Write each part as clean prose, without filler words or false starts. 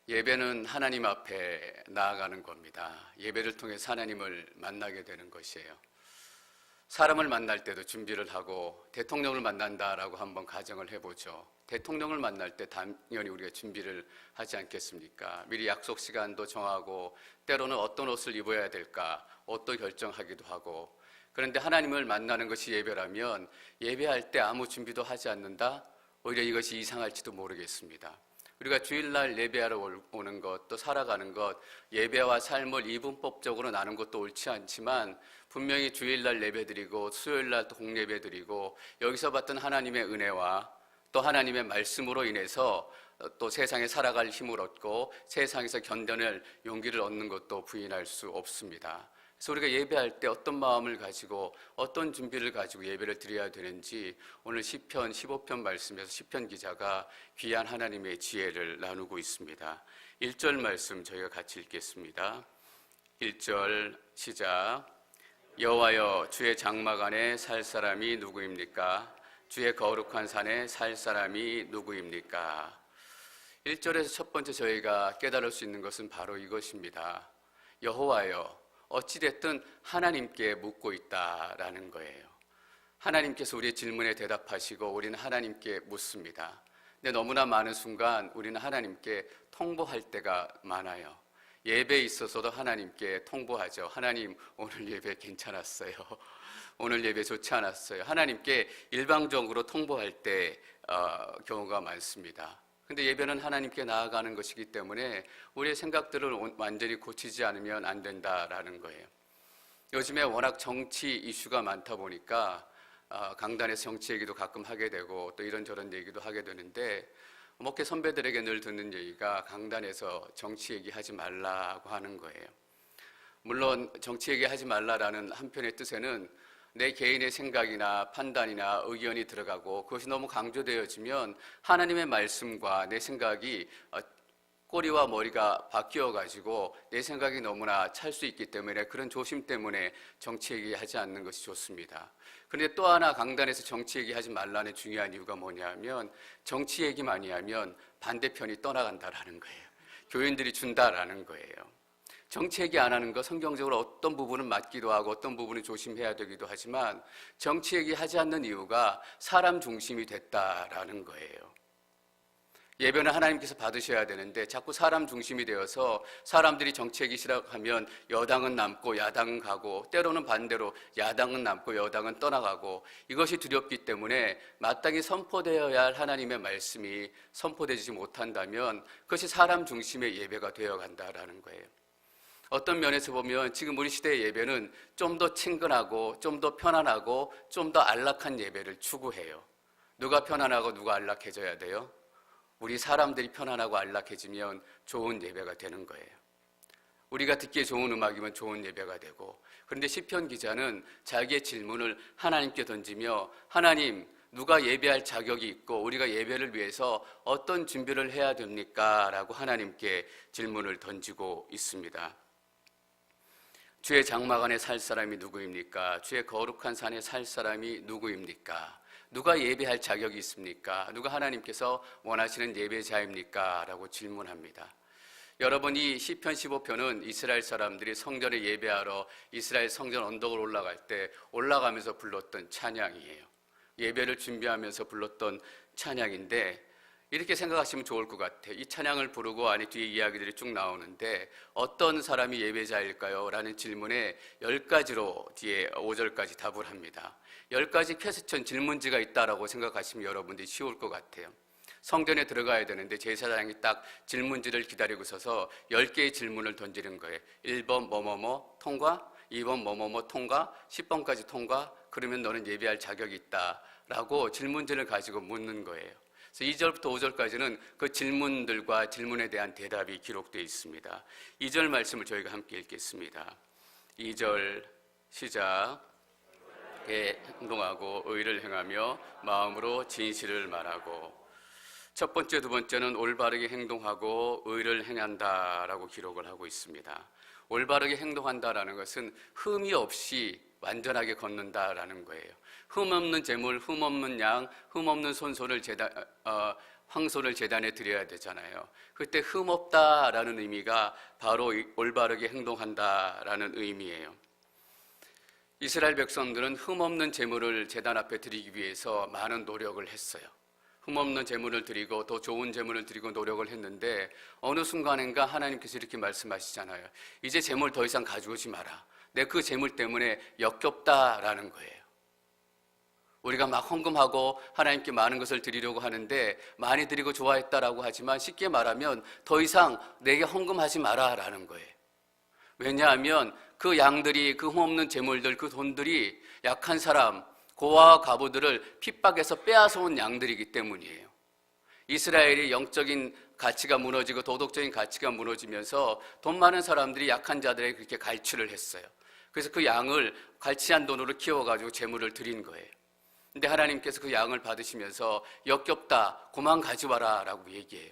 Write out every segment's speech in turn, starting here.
예배는 하나님 앞에 나아가는 겁니다. 예배를 통해 하나님을 만나게 되는 것이에요. 사람을 만날 때도 준비를 하고 대통령을 만난다라고 한번 가정을 해보죠. 대통령을 만날 때 당연히 우리가 준비를 하지 않겠습니까? 미리 약속 시간도 정하고 때로는 어떤 옷을 입어야 될까 옷도 결정하기도 하고, 그런데 하나님을 만나는 것이 예배라면 예배할 때 아무 준비도 하지 않는다? 오히려 이것이 이상할지도 모르겠습니다. 우리가 주일날 예배하러 오는 것, 또 살아가는 것, 예배와 삶을 이분법적으로 나눈 것도 옳지 않지만 분명히 주일날 예배드리고 수요일날 또 공예배드리고 여기서 받던 하나님의 은혜와 또 하나님의 말씀으로 인해서 또 세상에 살아갈 힘을 얻고 세상에서 견뎌낼 용기를 얻는 것도 부인할 수 없습니다. 그래서 우리가 예배할 때 어떤 마음을 가지고 어떤 준비를 가지고 예배를 드려야 되는지 오늘 시편 15편 말씀에서 시편 기자가 귀한 하나님의 지혜를 나누고 있습니다. 1절 말씀 저희가 같이 읽겠습니다. 1절 시작. 여호와여, 주의 장막 안에 살 사람이 누구입니까? 주의 거룩한 산에 살 사람이 누구입니까? 1절에서 첫 번째 저희가 깨달을 수 있는 것은 바로 이것입니다. 여호와여, 어찌됐든 하나님께 묻고 있다라는 거예요. 하나님께서 우리의 질문에 대답하시고 우리는 하나님께 묻습니다. 근데 너무나 많은 순간 우리는 하나님께 통보할 때가 많아요. 예배에 있어서도 하나님께 통보하죠. 하나님, 오늘 예배 괜찮았어요. 오늘 예배 좋지 않았어요. 하나님께 일방적으로 통보할 때 경우가 많습니다. 근데 예배는 하나님께 나아가는 것이기 때문에 우리의 생각들을 완전히 고치지 않으면 안 된다라는 거예요. 요즘에 워낙 정치 이슈가 많다 보니까 강단에서 정치 얘기도 가끔 하게 되고 또 이런저런 얘기도 하게 되는데, 목회 선배들에게 늘 듣는 얘기가 강단에서 정치 얘기하지 말라고 하는 거예요. 물론 정치 얘기하지 말라라는 한편의 뜻에는 내 개인의 생각이나 판단이나 의견이 들어가고 그것이 너무 강조되어지면 하나님의 말씀과 내 생각이 꼬리와 머리가 바뀌어가지고 내 생각이 너무나 찰 수 있기 때문에 그런 조심 때문에 정치 얘기하지 않는 것이 좋습니다. 그런데 또 하나 강단에서 정치 얘기하지 말라는 중요한 이유가 뭐냐면 정치 얘기 많이 하면 반대편이 떠나간다라는 거예요. 교인들이 준다라는 거예요. 정치 얘기 안 하는 거 성경적으로 어떤 부분은 맞기도 하고 어떤 부분은 조심해야 되기도 하지만 정치 얘기 하지 않는 이유가 사람 중심이 됐다라는 거예요. 예배는 하나님께서 받으셔야 되는데 자꾸 사람 중심이 되어서 사람들이 정치 얘기 시작하면 여당은 남고 야당은 가고 때로는 반대로 야당은 남고 여당은 떠나가고, 이것이 두렵기 때문에 마땅히 선포되어야 할 하나님의 말씀이 선포되지 못한다면 그것이 사람 중심의 예배가 되어간다라는 거예요. 어떤 면에서 보면 지금 우리 시대의 예배는 좀 더 친근하고 좀 더 편안하고 좀 더 안락한 예배를 추구해요. 누가 편안하고 누가 안락해져야 돼요? 우리 사람들이 편안하고 안락해지면 좋은 예배가 되는 거예요. 우리가 듣기에 좋은 음악이면 좋은 예배가 되고, 그런데 시편 기자는 자기의 질문을 하나님께 던지며 하나님, 누가 예배할 자격이 있고 우리가 예배를 위해서 어떤 준비를 해야 됩니까? 라고 하나님께 질문을 던지고 있습니다. 주의 장막 안에 살 사람이 누구입니까? 주의 거룩한 산에 살 사람이 누구입니까? 누가 예배할 자격이 있습니까? 누가 하나님께서 원하시는 예배자입니까? 라고 질문합니다. 여러분, 이 시편 15편은 이스라엘 사람들이 성전에 예배하러 이스라엘 성전 언덕을 올라갈 때 올라가면서 불렀던 찬양이에요. 예배를 준비하면서 불렀던 찬양인데, 이렇게 생각하시면 좋을 것 같아요. 이 찬양을 부르고 안에 뒤에 이야기들이 쭉 나오는데 어떤 사람이 예배자일까요? 라는 질문에 10가지로 뒤에 5절까지 답을 합니다. 10가지 퀘스천 질문지가 있다라고 생각하시면 여러분들이 쉬울 것 같아요. 성전에 들어가야 되는데 제사장이 딱 질문지를 기다리고 서서 10개의 질문을 던지는 거예요. 1번 뭐뭐뭐 통과, 2번 뭐뭐뭐 통과, 10번까지 통과, 그러면 너는 예배할 자격이 있다라고 질문지를 가지고 묻는 거예요. 그래서 2절부터 5절까지는 그 질문들과 질문에 대한 대답이 기록되어 있습니다. 2절 말씀을 저희가 함께 읽겠습니다. 2절 시작. 행동하고 의를 행하며 마음으로 진실을 말하고. 첫 번째, 두 번째는 올바르게 행동하고 의를 행한다라고 기록을 하고 있습니다. 올바르게 행동한다라는 것은 흠이 없이 완전하게 걷는다라는 거예요. 흠 없는 재물, 흠 없는 양, 흠 없는 손소를 황소를 제단에 드려야 되잖아요. 그때 흠없다라는 의미가 바로 올바르게 행동한다라는 의미예요. 이스라엘 백성들은 흠없는 제물을 제단 앞에 드리기 위해서 많은 노력을 했어요. 흠없는 제물을 드리고 더 좋은 제물을 드리고 노력을 했는데 어느 순간인가 하나님께서 이렇게 말씀하시잖아요. 이제 제물 더 이상 가져오지 마라. 내 그 제물 때문에 역겹다라는 거예요. 우리가 막 헌금하고 하나님께 많은 것을 드리려고 하는데 많이 드리고 좋아했다라고 하지만 쉽게 말하면 더 이상 내게 헌금하지 마라라는 거예요. 왜냐하면 그 양들이, 그 흠없는 제물들, 그 돈들이 약한 사람, 고아와 과부들을 핍박해서 빼앗아온 양들이기 때문이에요. 이스라엘이 영적인 가치가 무너지고 도덕적인 가치가 무너지면서 돈 많은 사람들이 약한 자들에게 그렇게 갈취를 했어요. 그래서 그 양을 갈취한 돈으로 키워가지고 제물을 드린 거예요. 근데 하나님께서 그 양을 받으시면서 역겹다, 그만 가져와라 라고 얘기해요.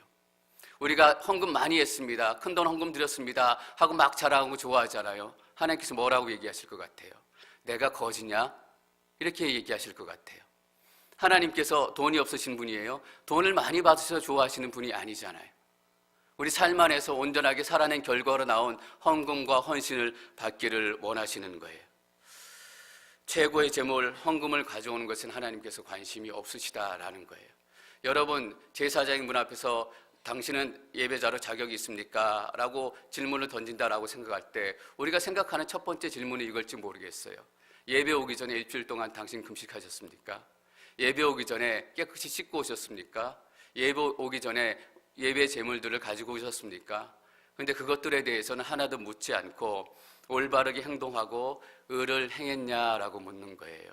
우리가 헌금 많이 했습니다, 큰 돈 헌금 드렸습니다 하고 막 자랑하고 좋아하잖아요. 하나님께서 뭐라고 얘기하실 것 같아요? 내가 거지냐? 이렇게 얘기하실 것 같아요. 하나님께서 돈이 없으신 분이에요. 돈을 많이 받으셔서 좋아하시는 분이 아니잖아요. 우리 삶 안에서 온전하게 살아낸 결과로 나온 헌금과 헌신을 받기를 원하시는 거예요. 최고의 제물, 헌금을 가져오는 것은 하나님께서 관심이 없으시다라는 거예요. 여러분, 제사장의 문 앞에서 당신은 예배자로 자격이 있습니까? 라고 질문을 던진다라고 생각할 때 우리가 생각하는 첫 번째 질문이 이걸지 모르겠어요. 예배 오기 전에 일주일 동안 당신 금식하셨습니까? 예배 오기 전에 깨끗이 씻고 오셨습니까? 예배 오기 전에 예배 제물들을 가지고 오셨습니까? 그런데 그것들에 대해서는 하나도 묻지 않고 올바르게 행동하고 의를 행했냐라고 묻는 거예요.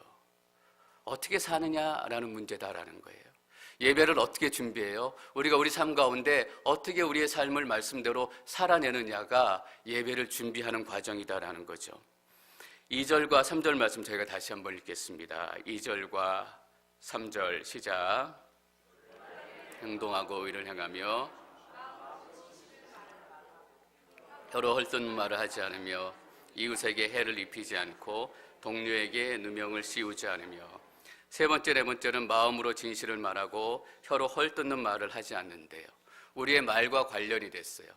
어떻게 사느냐라는 문제다라는 거예요. 예배를 어떻게 준비해요? 우리가 우리 삶 가운데 어떻게 우리의 삶을 말씀대로 살아내느냐가 예배를 준비하는 과정이다라는 거죠. 2절과 3절 말씀 저희가 다시 한번 읽겠습니다. 2절과 3절 시작. 행동하고 의를 행하며 혀로 헐뜯는 말을 하지 않으며 이웃에게 해를 입히지 않고 동료에게 누명을 씌우지 않으며 세 번째, 네 번째는 마음으로 진실을 말하고 혀로 헐뜯는 말을 하지 않는데요. 우리의 말과 관련이 됐어요.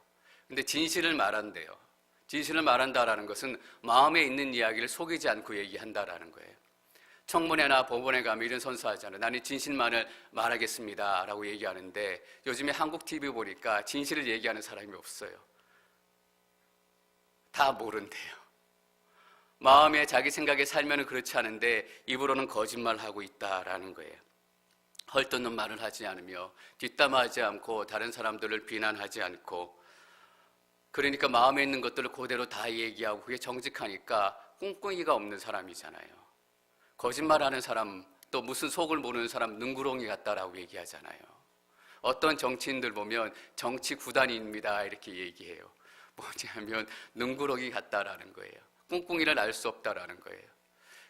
근데 진실을 말한대요. 진실을 말한다라는 것은 마음에 있는 이야기를 속이지 않고 얘기한다라는 거예요. 청문회나 법원에 가면 이런 선서하잖아요. 나는 진실만을 말하겠습니다 라고 얘기하는데 요즘에 한국 TV 보니까 진실을 얘기하는 사람이 없어요. 다 모른대요. 마음에 자기 생각에 살면은 그렇지 않은데 입으로는 거짓말하고 있다라는 거예요. 헐뜯는 말을 하지 않으며 뒷담화하지 않고 다른 사람들을 비난하지 않고 그러니까 마음에 있는 것들을 그대로 다 얘기하고 그게 정직하니까 꿍꿍이가 없는 사람이잖아요. 거짓말하는 사람 또 무슨 속을 모르는 사람 능구렁이 같다라고 얘기하잖아요. 어떤 정치인들 보면 정치 구단입니다 이렇게 얘기해요. 뭐냐면 능구렁이 같다라는 거예요. 꿍꿍이를 알 수 없다라는 거예요.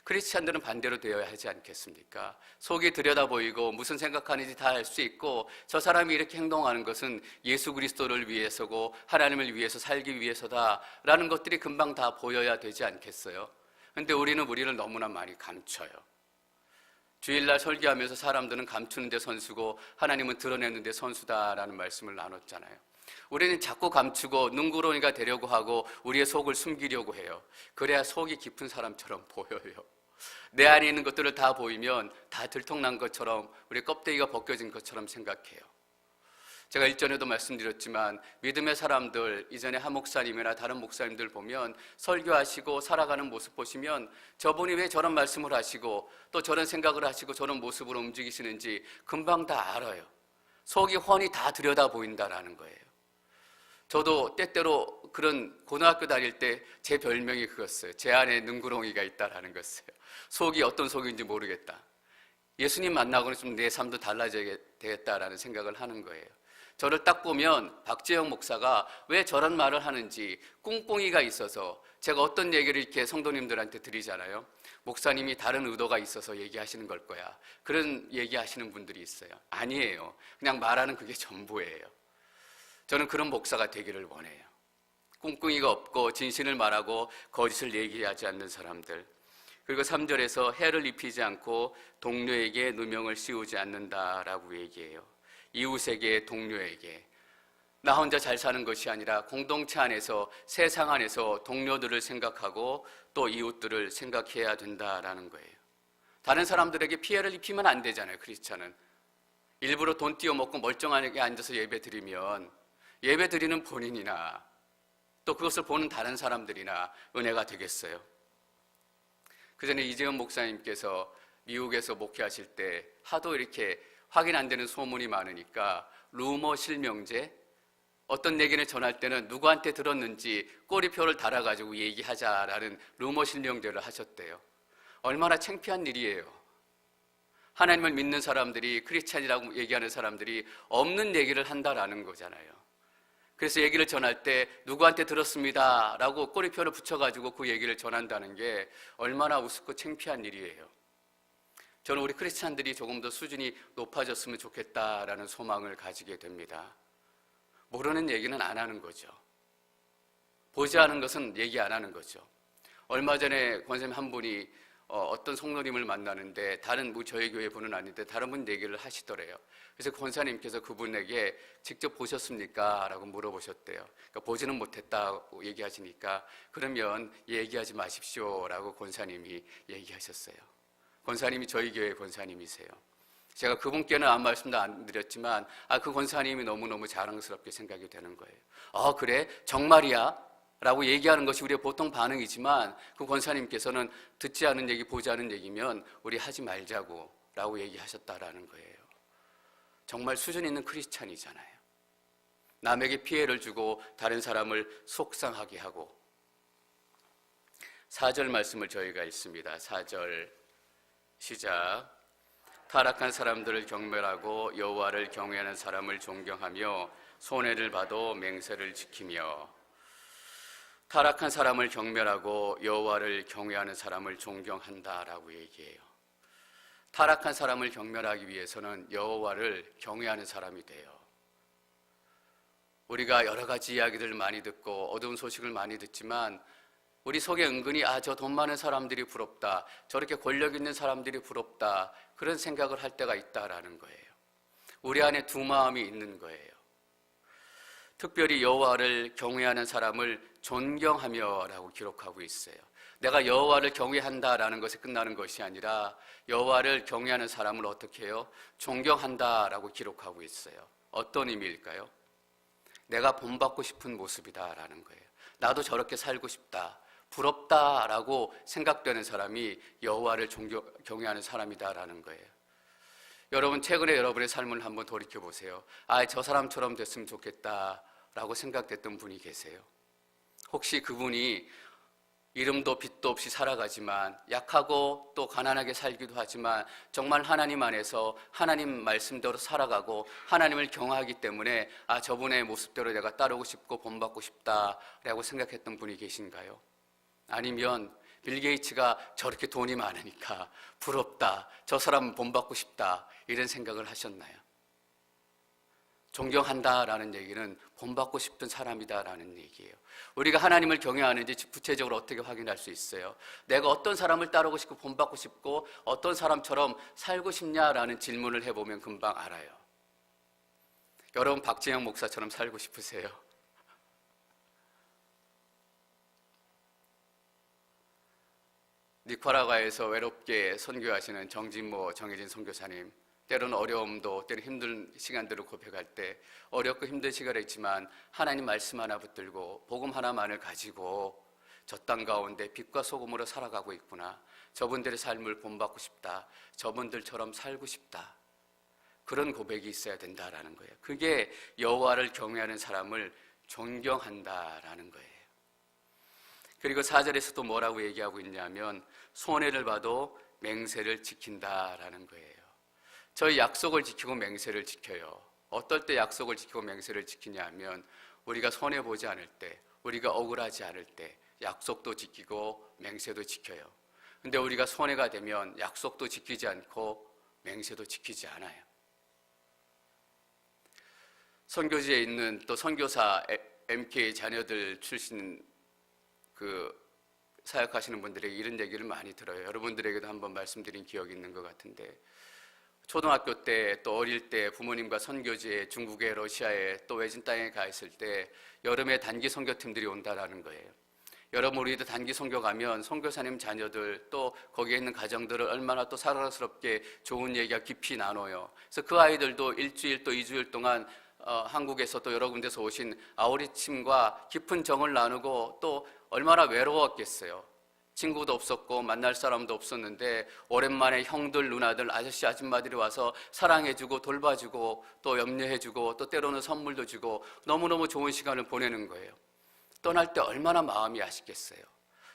크리스찬들은 반대로 되어야 하지 않겠습니까? 속이 들여다보이고 무슨 생각하는지 다 알 수 있고 저 사람이 이렇게 행동하는 것은 예수 그리스도를 위해서고 하나님을 위해서 살기 위해서다라는 것들이 금방 다 보여야 되지 않겠어요? 그런데 우리는 우리를 너무나 많이 감춰요. 주일날 설교하면서 사람들은 감추는 데 선수고 하나님은 드러내는 데 선수다라는 말씀을 나눴잖아요. 우리는 자꾸 감추고 능구렁이가 되려고 하고 우리의 속을 숨기려고 해요. 그래야 속이 깊은 사람처럼 보여요. 내 안에 있는 것들을 다 보이면 다 들통난 것처럼 우리 껍데기가 벗겨진 것처럼 생각해요. 제가 일전에도 말씀드렸지만 믿음의 사람들, 이전에 한 목사님이나 다른 목사님들 보면 설교하시고 살아가는 모습 보시면 저분이 왜 저런 말씀을 하시고 또 저런 생각을 하시고 저런 모습으로 움직이시는지 금방 다 알아요. 속이 훤히 다 들여다 보인다라는 거예요. 저도 때때로 그런 고등학교 다닐 때 제 별명이 그거였어요. 제 안에 능구렁이가 있다라는 것이에요. 속이 어떤 속인지 모르겠다. 예수님 만나고는 좀 내 삶도 달라져야 되겠다라는 생각을 하는 거예요. 저를 딱 보면 박재영 목사가 왜 저런 말을 하는지 꿍꿍이가 있어서 제가 어떤 얘기를 이렇게 성도님들한테 드리잖아요. 목사님이 다른 의도가 있어서 얘기하시는 걸 거야. 그런 얘기하시는 분들이 있어요. 아니에요. 그냥 말하는 그게 전부예요. 저는 그런 목사가 되기를 원해요. 꿍꿍이가 없고 진실을 말하고 거짓을 얘기하지 않는 사람들. 그리고 3절에서 해를 입히지 않고 동료에게 누명을 씌우지 않는다라고 얘기해요. 이웃에게, 동료에게 나 혼자 잘 사는 것이 아니라 공동체 안에서, 세상 안에서 동료들을 생각하고 또 이웃들을 생각해야 된다라는 거예요. 다른 사람들에게 피해를 입히면 안 되잖아요. 크리스찬은 일부러 돈 띄워먹고 멀쩡하게 앉아서 예배 드리면 예배 드리는 본인이나 또 그것을 보는 다른 사람들이나 은혜가 되겠어요? 그 전에 이재현 목사님께서 미국에서 목회하실 때 하도 이렇게 확인 안 되는 소문이 많으니까 루머 실명제, 어떤 얘기를 전할 때는 누구한테 들었는지 꼬리표를 달아가지고 얘기하자라는 루머 실명제를 하셨대요. 얼마나 창피한 일이에요. 하나님을 믿는 사람들이, 크리스찬이라고 얘기하는 사람들이 없는 얘기를 한다라는 거잖아요. 그래서 얘기를 전할 때 누구한테 들었습니다 라고 꼬리표를 붙여가지고 그 얘기를 전한다는 게 얼마나 우습고 창피한 일이에요. 저는 우리 크리스찬들이 조금 더 수준이 높아졌으면 좋겠다라는 소망을 가지게 됩니다. 모르는 얘기는 안 하는 거죠. 보지 않은 것은 얘기 안 하는 거죠. 얼마 전에 권사님 한 분이 어떤 성도님을 만나는데 다른 저희 교회 분은 아닌데 다른 분 얘기를 하시더래요. 그래서 권사님께서 그분에게 직접 보셨습니까? 라고 물어보셨대요. 그러니까 보지는 못했다고 얘기하시니까 그러면 얘기하지 마십시오 라고 권사님이 얘기하셨어요. 권사님이 저희 교회 권사님이세요. 제가 그분께는 아무 말씀도 안 드렸지만 그 권사님이 너무너무 자랑스럽게 생각이 되는 거예요. 그래? 정말이야? 라고 얘기하는 것이 우리의 보통 반응이지만 그 권사님께서는 듣지 않은 얘기, 보지 않은 얘기면 우리 하지 말자고 라고 얘기하셨다라는 거예요. 정말 수준 있는 크리스찬이잖아요. 남에게 피해를 주고 다른 사람을 속상하게 하고. 4절 말씀을 저희가 읽습니다. 4절 시작. 타락한 사람들을 경멸하고 여호와를 경외하는 사람을 존경하며 손해를 봐도 맹세를 지키며. 타락한 사람을 경멸하고 여호와를 경외하는 사람을 존경한다라고 얘기해요. 타락한 사람을 경멸하기 위해서는 여호와를 경외하는 사람이 돼요. 우리가 여러 가지 이야기들을 많이 듣고 어두운 소식을 많이 듣지만 우리 속에 은근히 저 돈 많은 사람들이 부럽다, 저렇게 권력 있는 사람들이 부럽다, 그런 생각을 할 때가 있다라는 거예요. 우리 안에 두 마음이 있는 거예요. 특별히 여호와를 경외하는 사람을 존경하며 라고 기록하고 있어요. 내가 여호와를 경외한다라는 것에 끝나는 것이 아니라 여호와를 경외하는 사람을 어떻게 해요? 존경한다라고 기록하고 있어요. 어떤 의미일까요? 내가 본받고 싶은 모습이다라는 거예요. 나도 저렇게 살고 싶다, 부럽다라고 생각되는 사람이 여호와를 경외하는 사람이다라는 거예요. 여러분, 최근에 여러분의 삶을 한번 돌이켜보세요. 저 사람처럼 됐으면 좋겠다라고 생각됐던 분이 계세요? 혹시 그분이 이름도 빛도 없이 살아가지만 약하고 또 가난하게 살기도 하지만 정말 하나님 안에서 하나님 말씀대로 살아가고 하나님을 경외하기 때문에 저분의 모습대로 내가 따르고 싶고 본받고 싶다라고 생각했던 분이 계신가요? 아니면 빌 게이츠가 저렇게 돈이 많으니까 부럽다, 저 사람은 본받고 싶다, 이런 생각을 하셨나요? 존경한다라는 얘기는 본받고 싶은 사람이다라는 얘기예요. 우리가 하나님을 경외하는지 구체적으로 어떻게 확인할 수 있어요? 내가 어떤 사람을 따르고 싶고 본받고 싶고 어떤 사람처럼 살고 싶냐라는 질문을 해보면 금방 알아요. 여러분, 박진영 목사처럼 살고 싶으세요? 니카라과에서 외롭게 선교하시는 정진모, 정혜진 선교사님, 때로는 어려움도, 때로는 힘든 시간들을 고백할 때 어렵고 힘든 시간이 있지만 하나님 말씀 하나 붙들고 복음 하나만을 가지고 저 땅 가운데 빛과 소금으로 살아가고 있구나, 저분들의 삶을 본받고 싶다, 저분들처럼 살고 싶다, 그런 고백이 있어야 된다라는 거예요. 그게 여호와를 경외하는 사람을 존경한다라는 거예요. 그리고 4절에서도 뭐라고 얘기하고 있냐면 손해를 봐도 맹세를 지킨다라는 거예요. 저희 약속을 지키고 맹세를 지켜요. 어떨 때 약속을 지키고 맹세를 지키냐 하면 우리가 손해보지 않을 때, 우리가 억울하지 않을 때 약속도 지키고 맹세도 지켜요. 근데 우리가 손해가 되면 약속도 지키지 않고 맹세도 지키지 않아요. 선교지에 있는 또 선교사 MK 자녀들 출신 사역하시는 분들에게 이런 얘기를 많이 들어요. 여러분들에게도 한번 말씀드린 기억이 있는 것 같은데, 초등학교 때 또 어릴 때 부모님과 선교지에 중국에 러시아에 또 외진 땅에 가 있을 때 여름에 단기 선교팀들이 온다라는 거예요. 여러분, 우리도 단기 선교 가면 선교사님 자녀들 또 거기에 있는 가정들을 얼마나 또 사랑스럽게 좋은 얘기가 깊이 나눠요. 그래서 그 아이들도 일주일 또 2주일 동안 한국에서 또 여러 군데서 오신 아우리침과 깊은 정을 나누고 또 얼마나 외로웠겠어요. 친구도 없었고 만날 사람도 없었는데 오랜만에 형들, 누나들, 아저씨, 아줌마들이 와서 사랑해주고 돌봐주고 또 염려해주고 또 때로는 선물도 주고 너무너무 좋은 시간을 보내는 거예요. 떠날 때 얼마나 마음이 아쉽겠어요.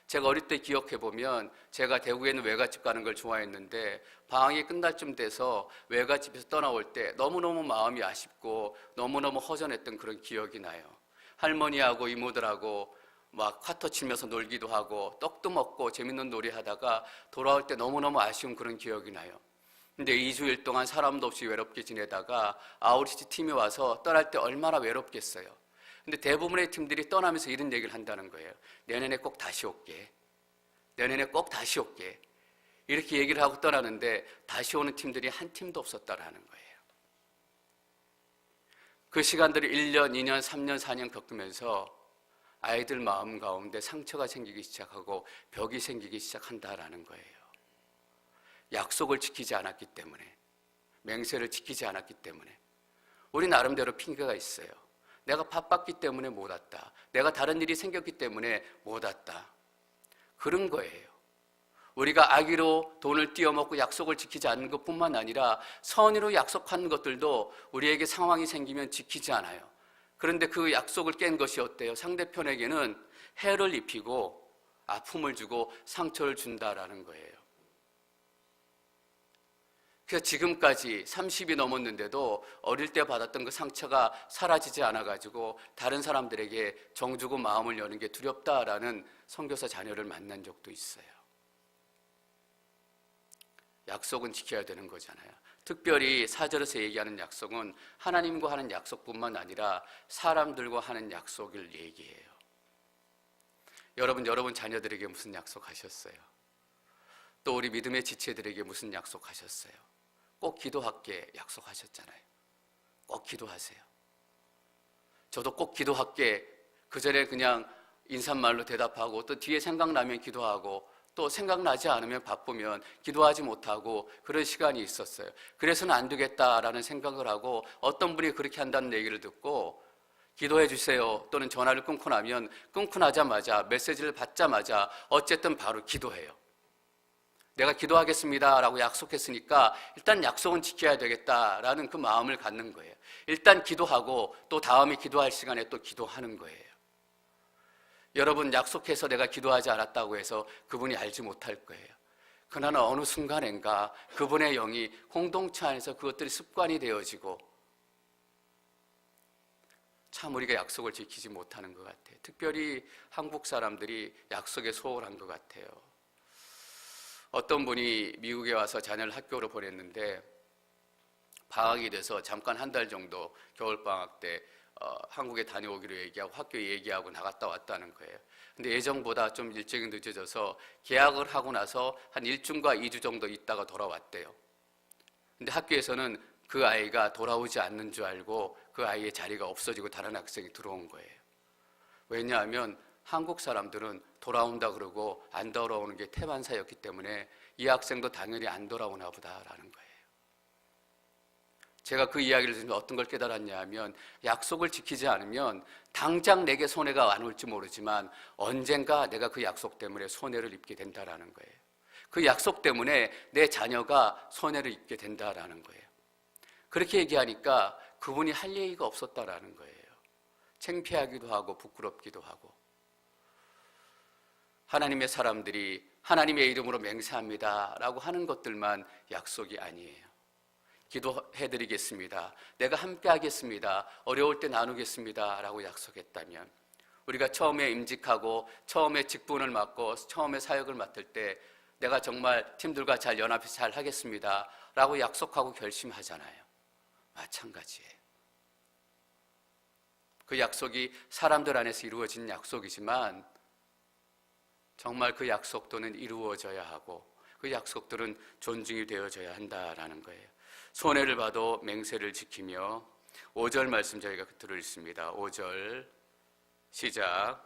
제가 어릴 때 기억해보면 제가 대구에 있는 외갓집 가는 걸 좋아했는데 방학이 끝날 쯤 돼서 외갓집에서 떠나올 때 너무너무 마음이 아쉽고 너무너무 허전했던 그런 기억이 나요. 할머니하고 이모들하고 막 화터 치면서 놀기도 하고 떡도 먹고 재밌는 놀이 하다가 돌아올 때 너무너무 아쉬운 그런 기억이 나요. 근데 2주일 동안 사람도 없이 외롭게 지내다가 아우리치 팀이 와서 떠날 때 얼마나 외롭겠어요. 근데 대부분의 팀들이 떠나면서 이런 얘기를 한다는 거예요. 내년에 꼭 다시 올게. 내년에 꼭 다시 올게. 이렇게 얘기를 하고 떠나는데 다시 오는 팀들이 한 팀도 없었다라는 거예요. 그 시간들을 1년, 2년, 3년, 4년 겪으면서 아이들 마음 가운데 상처가 생기기 시작하고 벽이 생기기 시작한다라는 거예요. 약속을 지키지 않았기 때문에, 맹세를 지키지 않았기 때문에. 우리 나름대로 핑계가 있어요. 내가 바빴기 때문에 못 왔다. 내가 다른 일이 생겼기 때문에 못 왔다. 그런 거예요. 우리가 악의로 돈을 띄어먹고 약속을 지키지 않는 것뿐만 아니라 선의로 약속한 것들도 우리에게 상황이 생기면 지키지 않아요. 그런데 그 약속을 깬 것이 어때요? 상대편에게는 해를 입히고 아픔을 주고 상처를 준다라는 거예요. 그래서 지금까지 30이 넘었는데도 어릴 때 받았던 그 상처가 사라지지 않아가지고 다른 사람들에게 정주고 마음을 여는 게 두렵다라는 선교사 자녀를 만난 적도 있어요. 약속은 지켜야 되는 거잖아요. 특별히 4절에서 얘기하는 약속은 하나님과 하는 약속뿐만 아니라 사람들과 하는 약속을 얘기해요. 여러분 자녀들에게 무슨 약속하셨어요? 또 우리 믿음의 지체들에게 무슨 약속하셨어요? 꼭 기도할게 약속하셨잖아요. 꼭 기도하세요. 저도 꼭 기도할게 그 전에 그냥 인사말로 대답하고 또 뒤에 생각나면 기도하고 또 생각나지 않으면 바쁘면 기도하지 못하고 그런 시간이 있었어요. 그래서는 안 되겠다라는 생각을 하고 어떤 분이 그렇게 한다는 얘기를 듣고 기도해 주세요 또는 전화를 끊고 나면 끊고 나자마자 메시지를 받자마자 어쨌든 바로 기도해요. 내가 기도하겠습니다 라고 약속했으니까 일단 약속은 지켜야 되겠다라는 그 마음을 갖는 거예요. 일단 기도하고 또 다음에 기도할 시간에 또 기도하는 거예요. 여러분 약속해서 내가 기도하지 않았다고 해서 그분이 알지 못할 거예요. 그러나 어느 순간인가 그분의 영이 공동체 안에서 그것들이 습관이 되어지고 참 우리가 약속을 지키지 못하는 것 같아요. 특별히 한국 사람들이 약속에 소홀한 것 같아요. 어떤 분이 미국에 와서 자녀를 학교로 보냈는데 방학이 돼서 잠깐 한 달 정도 겨울방학 때 한국에 다녀오기로 얘기하고 학교에 얘기하고 나갔다 왔다는 거예요. 근데 예정보다 좀 일정이 늦어져서 계약을 하고 나서 한 1주인가 2주 정도 있다가 돌아왔대요. 근데 학교에서는 그 아이가 돌아오지 않는 줄 알고 그 아이의 자리가 없어지고 다른 학생이 들어온 거예요. 왜냐하면 한국 사람들은 돌아온다 그러고 안 돌아오는 게 태반사였기 때문에 이 학생도 당연히 안 돌아오나 보다라는 거예요. 제가 그 이야기를 듣는데 어떤 걸 깨달았냐 하면 약속을 지키지 않으면 당장 내게 손해가 안 올지 모르지만 언젠가 내가 그 약속 때문에 손해를 입게 된다라는 거예요. 그 약속 때문에 내 자녀가 손해를 입게 된다라는 거예요. 그렇게 얘기하니까 그분이 할 얘기가 없었다라는 거예요. 창피하기도 하고 부끄럽기도 하고. 하나님의 사람들이 하나님의 이름으로 맹세합니다 라고 하는 것들만 약속이 아니에요. 기도해드리겠습니다. 내가 함께 하겠습니다. 어려울 때 나누겠습니다 라고 약속했다면 우리가 처음에 임직하고 처음에 직분을 맡고 처음에 사역을 맡을 때 내가 정말 팀들과 잘 연합해서 잘 하겠습니다 라고 약속하고 결심하잖아요. 마찬가지예요. 그 약속이 사람들 안에서 이루어진 약속이지만 정말 그 약속들은 이루어져야 하고 그 약속들은 존중이 되어져야 한다라는 거예요. 손해를 봐도 맹세를 지키며 5절 말씀 저희가 그대로 읽습니다. 5절 시작.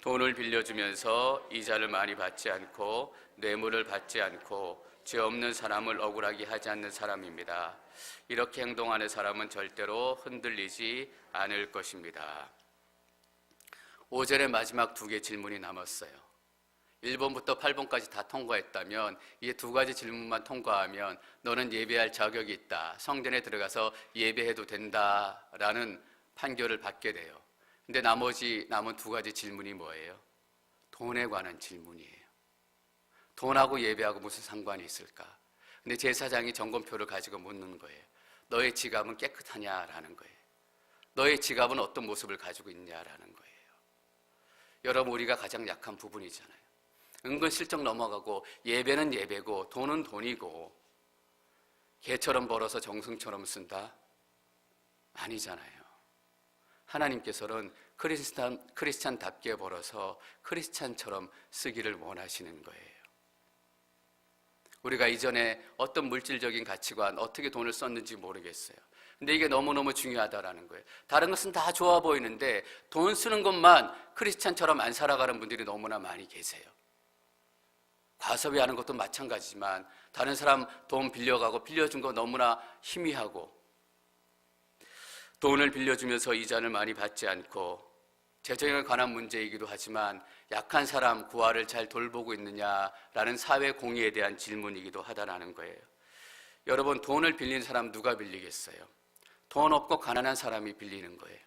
돈을 빌려주면서 이자를 많이 받지 않고 뇌물을 받지 않고 죄 없는 사람을 억울하게 하지 않는 사람입니다. 이렇게 행동하는 사람은 절대로 흔들리지 않을 것입니다. 5절의 마지막 두 개 질문이 남았어요. 1번부터 8번까지 다 통과했다면 이 두 가지 질문만 통과하면 너는 예배할 자격이 있다. 성전에 들어가서 예배해도 된다라는 판결을 받게 돼요. 근데 나머지 남은 두 가지 질문이 뭐예요? 돈에 관한 질문이에요. 돈하고 예배하고 무슨 상관이 있을까? 근데 제사장이 점검표를 가지고 묻는 거예요. 너의 지갑은 깨끗하냐라는 거예요. 너의 지갑은 어떤 모습을 가지고 있냐라는 거예요. 여러분, 우리가 가장 약한 부분이잖아요. 은근슬쩍 넘어가고 예배는 예배고 돈은 돈이고 개처럼 벌어서 정승처럼 쓴다? 아니잖아요. 하나님께서는 크리스찬답게 벌어서 크리스찬처럼 쓰기를 원하시는 거예요. 우리가 이전에 어떤 물질적인 가치관, 어떻게 돈을 썼는지 모르겠어요. 근데 이게 너무너무 중요하다라는 거예요. 다른 것은 다 좋아 보이는데 돈 쓰는 것만 크리스찬처럼 안 살아가는 분들이 너무나 많이 계세요. 과소비하는 것도 마찬가지지만 다른 사람 돈 빌려가고 빌려준 거 너무나 희미하고 돈을 빌려주면서 이자를 많이 받지 않고 재정에 관한 문제이기도 하지만 약한 사람 구화를 잘 돌보고 있느냐라는 사회 공의에 대한 질문이기도 하다라는 거예요. 여러분, 돈을 빌린 사람 누가 빌리겠어요? 돈 없고 가난한 사람이 빌리는 거예요.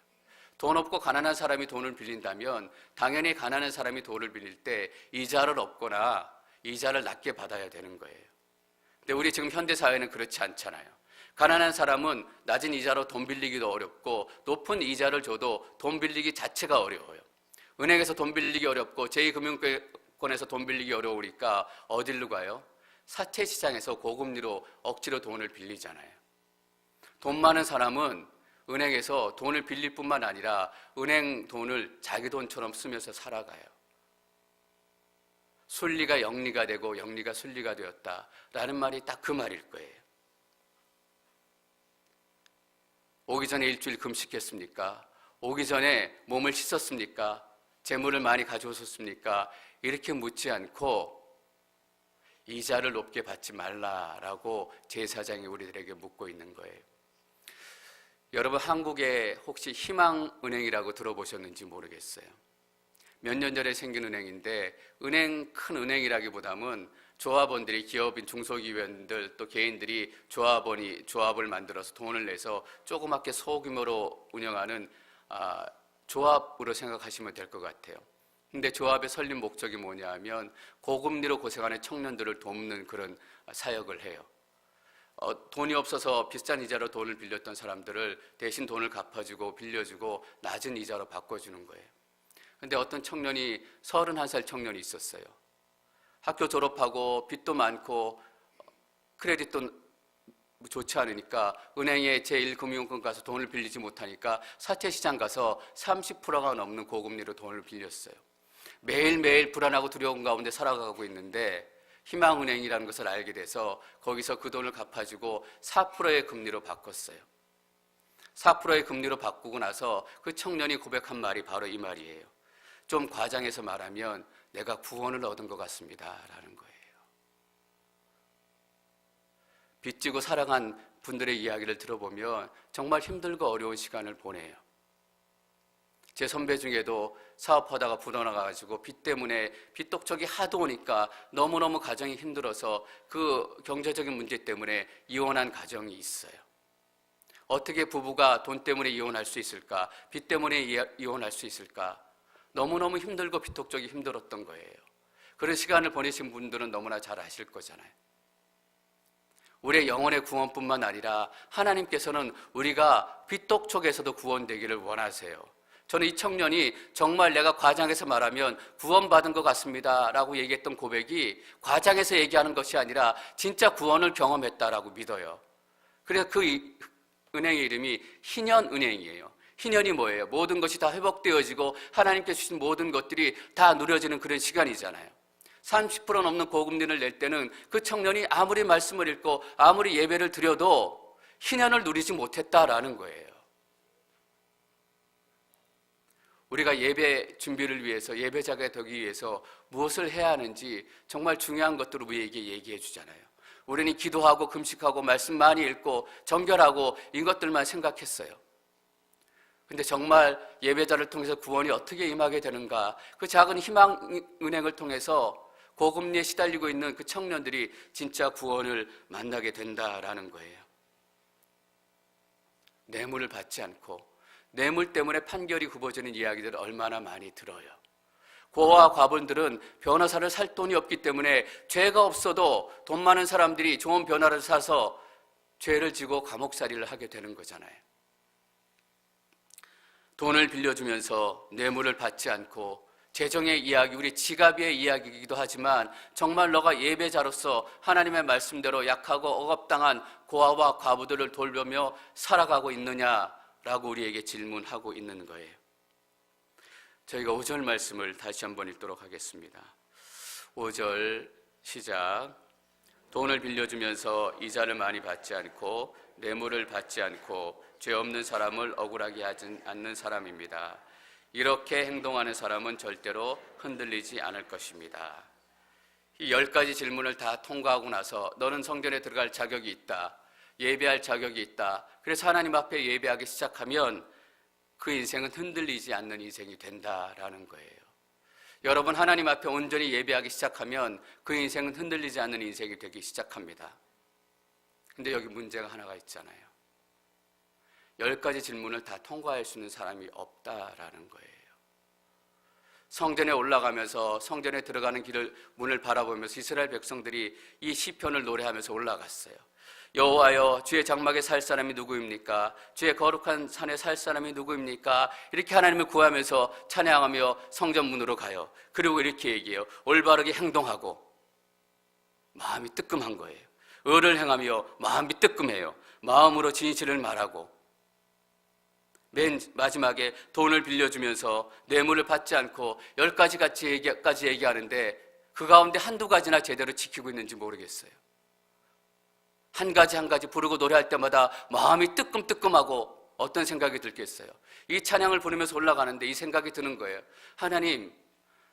돈 없고 가난한 사람이 돈을 빌린다면 당연히 가난한 사람이 돈을 빌릴 때 이자를 없거나 이자를 낮게 받아야 되는 거예요. 근데 우리 지금 현대사회는 그렇지 않잖아요. 가난한 사람은 낮은 이자로 돈 빌리기도 어렵고 높은 이자를 줘도 돈 빌리기 자체가 어려워요. 은행에서 돈 빌리기 어렵고 제2금융권에서 돈 빌리기 어려우니까 어디로 가요? 사채시장에서 고금리로 억지로 돈을 빌리잖아요. 돈 많은 사람은 은행에서 돈을 빌릴 뿐만 아니라 은행 돈을 자기 돈처럼 쓰면서 살아가요. 순리가 영리가 되고 영리가 순리가 되었다라는 말이 딱 그 말일 거예요. 오기 전에 일주일 금식했습니까? 오기 전에 몸을 씻었습니까? 재물을 많이 가져오셨습니까? 이렇게 묻지 않고 이자를 높게 받지 말라라고 제사장이 우리들에게 묻고 있는 거예요. 여러분, 한국에 혹시 희망은행이라고 들어보셨는지 모르겠어요. 몇 년 전에 생긴 은행인데 큰 은행이라기보다는 조합원들이, 기업인 중소기업인들 또 개인들이 조합을 만들어서 돈을 내서 조그맣게 소규모로 운영하는 조합으로 생각하시면 될 것 같아요. 근데 조합의 설립 목적이 뭐냐 하면 고금리로 고생하는 청년들을 돕는 그런 사역을 해요. 돈이 없어서 비싼 이자로 돈을 빌렸던 사람들을 대신 돈을 갚아주고 빌려주고 낮은 이자로 바꿔주는 거예요. 근데 어떤 청년이 31살 청년이 있었어요. 학교 졸업하고 빚도 많고 크레딧도 좋지 않으니까 은행에 제1금융권 가서 돈을 빌리지 못하니까 사채시장 가서 30%가 넘는 고금리로 돈을 빌렸어요. 매일매일 불안하고 두려운 가운데 살아가고 있는데 희망은행이라는 것을 알게 돼서 거기서 그 돈을 갚아주고 4%의 금리로 바꿨어요. 4%의 금리로 바꾸고 나서 그 청년이 고백한 말이 바로 이 말이에요. 좀 과장해서 말하면 내가 구원을 얻은 것 같습니다 라는 거예요. 빚지고 살아간 분들의 이야기를 들어보면 정말 힘들고 어려운 시간을 보내요. 제 선배 중에도 사업하다가 불어나가지고 빚 때문에 빚독촉이 하도 오니까 너무너무 가정이 힘들어서 그 경제적인 문제 때문에 이혼한 가정이 있어요. 어떻게 부부가 돈 때문에 이혼할 수 있을까? 빚 때문에 이혼할 수 있을까? 너무너무 힘들고 빚독촉이 힘들었던 거예요. 그런 시간을 보내신 분들은 너무나 잘 아실 거잖아요. 우리의 영혼의 구원뿐만 아니라 하나님께서는 우리가 빚독촉에서도 구원되기를 원하세요. 저는 이 청년이 정말 내가 과장해서 말하면 구원받은 것 같습니다 라고 얘기했던 고백이 과장해서 얘기하는 것이 아니라 진짜 구원을 경험했다라고 믿어요. 그래서 그 은행의 이름이 희년은행이에요. 희년이 뭐예요? 모든 것이 다 회복되어지고 하나님께 주신 모든 것들이 다 누려지는 그런 시간이잖아요. 30% 넘는 고금리를 낼 때는 그 청년이 아무리 말씀을 읽고 아무리 예배를 드려도 희년을 누리지 못했다라는 거예요. 우리가 예배 준비를 위해서, 예배자가 되기 위해서 무엇을 해야 하는지 정말 중요한 것들을 우리에게 얘기해 주잖아요. 우리는 기도하고 금식하고 말씀 많이 읽고 정결하고 이것들만 생각했어요. 근데 정말 예배자를 통해서 구원이 어떻게 임하게 되는가? 그 작은 희망은행을 통해서 고금리에 시달리고 있는 그 청년들이 진짜 구원을 만나게 된다라는 거예요. 뇌물을 받지 않고 뇌물 때문에 판결이 굽어지는 이야기들을 얼마나 많이 들어요. 고아와 과부들은 변호사를 살 돈이 없기 때문에 죄가 없어도 돈 많은 사람들이 좋은 변호사를 사서 죄를 지고 감옥살이를 하게 되는 거잖아요. 돈을 빌려주면서 뇌물을 받지 않고 재정의 이야기, 우리 지갑의 이야기이기도 하지만 정말 너가 예배자로서 하나님의 말씀대로 약하고 억압당한 고아와 과부들을 돌보며 살아가고 있느냐라고 우리에게 질문하고 있는 거예요. 저희가 5절 말씀을 다시 한번 읽도록 하겠습니다. 5절 시작. 돈을 빌려주면서 이자를 많이 받지 않고 뇌물을 받지 않고 죄 없는 사람을 억울하게 하지 않는 사람입니다. 이렇게 행동하는 사람은 절대로 흔들리지 않을 것입니다. 이 10가지 질문을 다 통과하고 나서 너는 성전에 들어갈 자격이 있다. 예배할 자격이 있다. 그래서 하나님 앞에 예배하기 시작하면 그 인생은 흔들리지 않는 인생이 된다라는 거예요. 여러분, 하나님 앞에 온전히 예배하기 시작하면 그 인생은 흔들리지 않는 인생이 되기 시작합니다. 근데 여기 문제가 하나가 있잖아요. 10가지 질문을 다 통과할 수 있는 사람이 없다라는 거예요. 성전에 올라가면서 성전에 들어가는 문을 바라보면서 이스라엘 백성들이 이 시편을 노래하면서 올라갔어요. 여호와여, 주의 장막에 살 사람이 누구입니까? 주의 거룩한 산에 살 사람이 누구입니까? 이렇게 하나님을 구하면서 찬양하며 성전 문으로 가요. 그리고 이렇게 얘기해요. 올바르게 행동하고 마음이 뜨끔한 거예요. 의를 행하며 마음이 뜨끔해요. 마음으로 진실을 말하고 맨 마지막에 돈을 빌려주면서 뇌물을 받지 않고 10가지까지 얘기하는데 그 가운데 한두 가지나 제대로 지키고 있는지 모르겠어요. 한 가지 한 가지 부르고 노래할 때마다 마음이 뜨끔뜨끔하고 어떤 생각이 들겠어요? 이 찬양을 부르면서 올라가는데 이 생각이 드는 거예요. 하나님,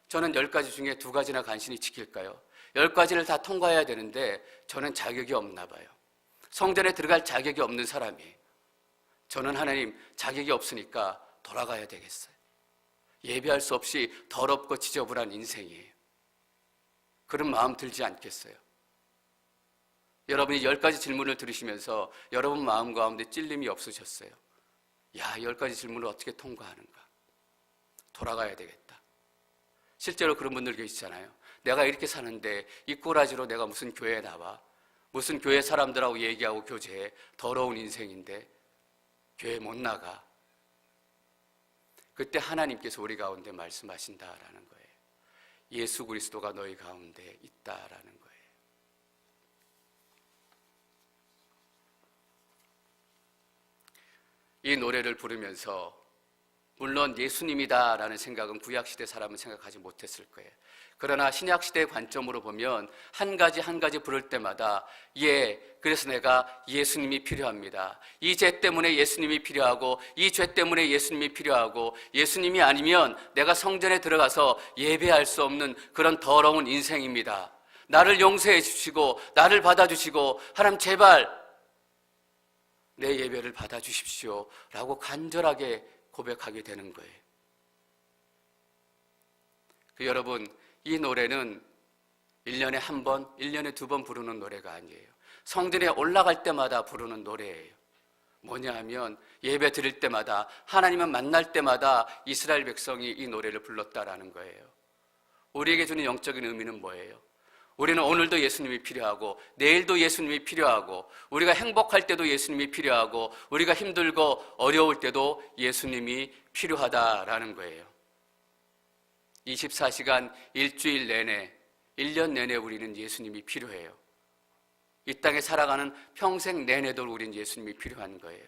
저는 10가지 중에 2가지나 간신히 지킬까요? 10가지를 다 통과해야 되는데 저는 자격이 없나 봐요. 성전에 들어갈 자격이 없는 사람이에요. 저는 하나님 자격이 없으니까 돌아가야 되겠어요. 예배할 수 없이 더럽고 지저분한 인생이에요. 그런 마음 들지 않겠어요? 여러분이 10가지 질문을 들으시면서 여러분 마음 가운데 찔림이 없으셨어요? 야, 10가지 질문을 어떻게 통과하는가? 돌아가야 되겠다. 실제로 그런 분들 계시잖아요. 내가 이렇게 사는데 이 꼬라지로 내가 무슨 교회에 나와? 무슨 교회 사람들하고 얘기하고 교제해? 더러운 인생인데 교회 못 나가. 그때 하나님께서 우리 가운데 말씀하신다라는 거예요. 예수 그리스도가 너희 가운데 있다라는 거예요. 이 노래를 부르면서 물론 예수님이다라는 생각은 구약시대 사람은 생각하지 못했을 거예요. 그러나 신약시대의 관점으로 보면 한 가지 한 가지 부를 때마다 그래서 내가 예수님이 필요합니다. 이 죄 때문에 예수님이 필요하고 이 죄 때문에 예수님이 필요하고 예수님이 아니면 내가 성전에 들어가서 예배할 수 없는 그런 더러운 인생입니다. 나를 용서해 주시고 나를 받아주시고 하나님 제발 내 예배를 받아주십시오 라고 간절하게 고백하게 되는 거예요. 여러분, 이 노래는 1년에 한 번, 1년에 2번 부르는 노래가 아니에요. 성전에 올라갈 때마다 부르는 노래예요. 뭐냐 하면 예배 드릴 때마다 하나님을 만날 때마다 이스라엘 백성이 이 노래를 불렀다라는 거예요. 우리에게 주는 영적인 의미는 뭐예요? 우리는 오늘도 예수님이 필요하고 내일도 예수님이 필요하고 우리가 행복할 때도 예수님이 필요하고 우리가 힘들고 어려울 때도 예수님이 필요하다라는 거예요. 24시간 일주일 내내 1년 내내 우리는 예수님이 필요해요. 이 땅에 살아가는 평생 내내도 우리는 예수님이 필요한 거예요.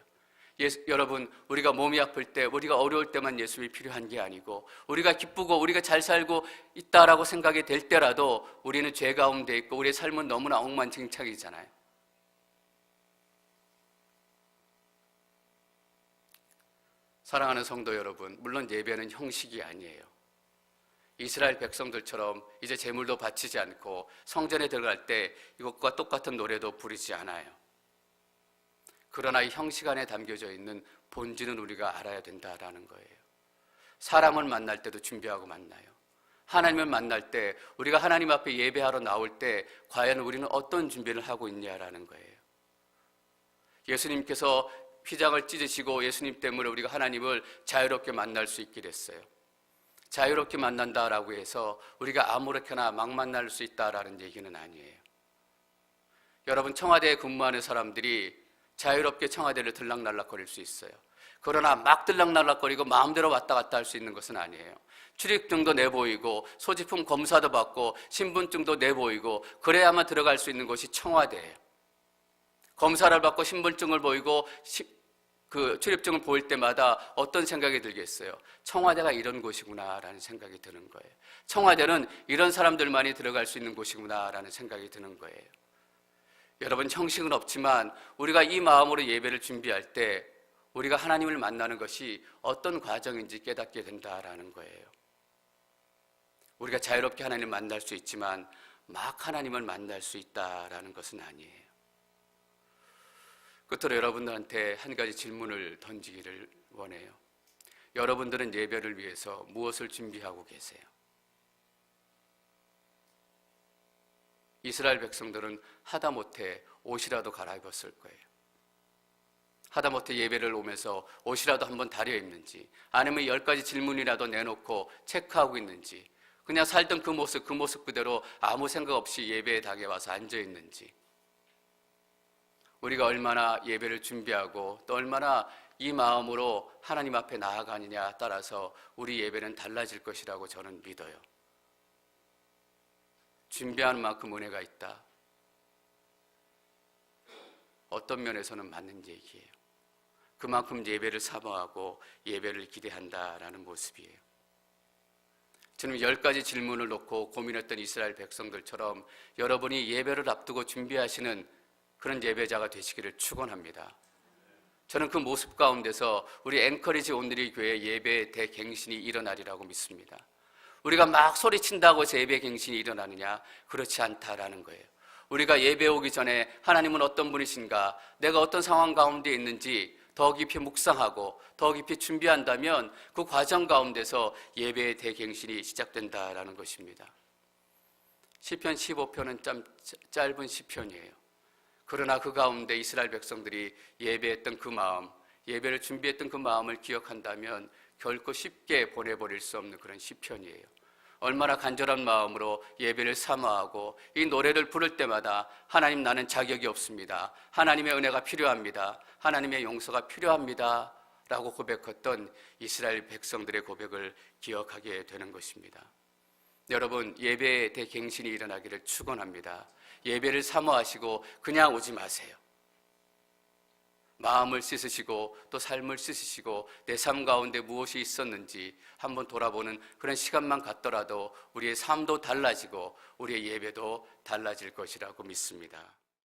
여러분, 우리가 몸이 아플 때, 우리가 어려울 때만 예수님이 필요한 게 아니고, 우리가 기쁘고 우리가 잘 살고 있다라고 생각이 될 때라도 우리는 죄 가운데 있고 우리의 삶은 너무나 엉망진창이잖아요. 사랑하는 성도 여러분, 물론 예배는 형식이 아니에요. 이스라엘 백성들처럼 이제 제물도 바치지 않고 성전에 들어갈 때 이것과 똑같은 노래도 부르지 않아요. 그러나 이 형식 안에 담겨져 있는 본질은 우리가 알아야 된다라는 거예요. 사람을 만날 때도 준비하고 만나요. 하나님을 만날 때, 우리가 하나님 앞에 예배하러 나올 때 과연 우리는 어떤 준비를 하고 있냐라는 거예요. 예수님께서 휘장을 찢으시고 예수님 때문에 우리가 하나님을 자유롭게 만날 수 있게 됐어요. 자유롭게 만난다라고 해서 우리가 아무렇게나 막 만날 수 있다라는 얘기는 아니에요. 여러분, 청와대에 근무하는 사람들이 자유롭게 청와대를 들락날락거릴 수 있어요. 그러나 막 들락날락거리고 마음대로 왔다 갔다 할 수 있는 것은 아니에요. 출입증도 내보이고 소지품 검사도 받고 신분증도 내보이고 그래야만 들어갈 수 있는 곳이 청와대예요. 검사를 받고 신분증을 보이고 그 출입증을 보일 때마다 어떤 생각이 들겠어요? 청와대가 이런 곳이구나라는 생각이 드는 거예요. 청와대는 이런 사람들만이 들어갈 수 있는 곳이구나라는 생각이 드는 거예요. 여러분, 형식은 없지만 우리가 이 마음으로 예배를 준비할 때 우리가 하나님을 만나는 것이 어떤 과정인지 깨닫게 된다라는 거예요. 우리가 자유롭게 하나님을 만날 수 있지만 막 하나님을 만날 수 있다라는 것은 아니에요. 끝으로 여러분들한테 한 가지 질문을 던지기를 원해요. 여러분들은 예배를 위해서 무엇을 준비하고 계세요? 이스라엘 백성들은 하다못해 옷이라도 갈아입었을 거예요. 하다못해 예배를 오면서 옷이라도 한번 다려 입는지, 아니면 10가지 질문이라도 내놓고 체크하고 있는지, 그냥 살던 그 모습 그대로 아무 생각 없이 예배에 다가와서 앉아 있는지, 우리가 얼마나 예배를 준비하고 또 얼마나 이 마음으로 하나님 앞에 나아가느냐에 따라서 우리 예배는 달라질 것이라고 저는 믿어요. 준비하는 만큼 은혜가 있다. 어떤 면에서는 맞는 얘기예요. 그만큼 예배를 사모하고 예배를 기대한다라는 모습이에요. 저는 10가지 질문을 놓고 고민했던 이스라엘 백성들처럼 여러분이 예배를 앞두고 준비하시는 그런 예배자가 되시기를 축원합니다. 저는 그 모습 가운데서 우리 앵커리지 온누리 교회 예배의 대갱신이 일어나리라고 믿습니다. 우리가 막 소리친다고 해서 예배 갱신이 일어나느냐? 그렇지 않다라는 거예요. 우리가 예배 오기 전에 하나님은 어떤 분이신가, 내가 어떤 상황 가운데 있는지 더 깊이 묵상하고 더 깊이 준비한다면 그 과정 가운데서 예배의 대갱신이 시작된다라는 것입니다. 시편 15편은 참 짧은 시편이에요. 그러나 그 가운데 이스라엘 백성들이 예배했던 그 마음, 예배를 준비했던 그 마음을 기억한다면 결코 쉽게 보내버릴 수 없는 그런 시편이에요. 얼마나 간절한 마음으로 예배를 사모하고 이 노래를 부를 때마다 하나님, 나는 자격이 없습니다. 하나님의 은혜가 필요합니다. 하나님의 용서가 필요합니다. 라고 고백했던 이스라엘 백성들의 고백을 기억하게 되는 것입니다. 여러분, 예배의 대갱신이 일어나기를 축원합니다. 예배를 사모하시고 그냥 오지 마세요. 마음을 씻으시고 또 삶을 씻으시고 내 삶 가운데 무엇이 있었는지 한번 돌아보는 그런 시간만 갖더라도 우리의 삶도 달라지고 우리의 예배도 달라질 것이라고 믿습니다.